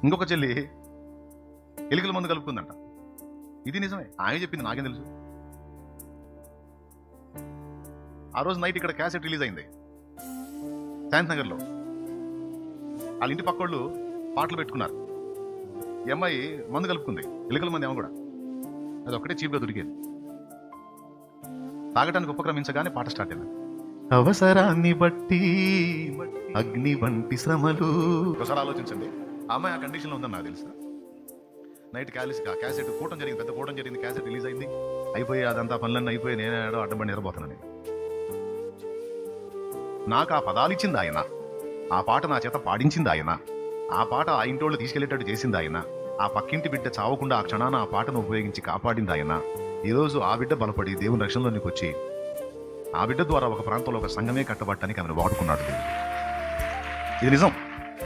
ఇంకొక చెల్లి ఎలుకల మందు కలుపుకుందంట. ఇది నిజమే, ఆమె చెప్పింది, నాకేం తెలుసు. ఆ రోజు నైట్ ఇక్కడ క్యాసెట్ రిలీజ్ అయింది శాంత్ నగర్లో. వాళ్ళ ఇంటి పక్కోళ్ళు పాటలు పెట్టుకున్నారు. ఈ అమ్మాయి మందు కలుపుకుంది, ఎలుకల మంది ఏమో కూడా. అది ఒక్కటే చీప్గా దొరికేది. తాగటానికి ఉపక్రమించగానే పాట స్టార్ట్ అయింది. అవసరాన్ని బట్టి అగ్ని వంటి శ్రమలు. ఒకసారి ఆలోచించండి, ఆ అమ్మాయి ఆ కండిషన్లో ఉందని నాకు తెలుసు. నైట్ క్యాసెట్ కూటం జరిగింది, పెద్ద కూటం జరిగింది, క్యాసెట్ రిలీజ్ అయింది, అయిపోయి అదంతా పనులన్నీ అయిపోయి నేనేడో అడ్డంపడి నిరబోతున్నాను. నాకు ఆ పదాలు ఇచ్చింది ఆయన, ఆ పాట నా చేత పాడించింది ఆయన, ఆ పాట ఆ ఇంటోళ్ళు తీసుకెళ్లేటట్టు చేసింది ఆయన, ఆ పక్కింటి బిడ్డ చావకుండా ఆ క్షణాన ఆ పాటను ఉపయోగించి కాపాడింది ఆయన. ఈరోజు ఆ బిడ్డ బలపడి దేవుని రక్షణలోనికి వచ్చి ఆ బిడ్డ ద్వారా ఒక ప్రాంతంలో ఒక సంఘమే కట్టబట్టడానికి ఆమెను వాడుకున్నాడు. ఇది నిజం.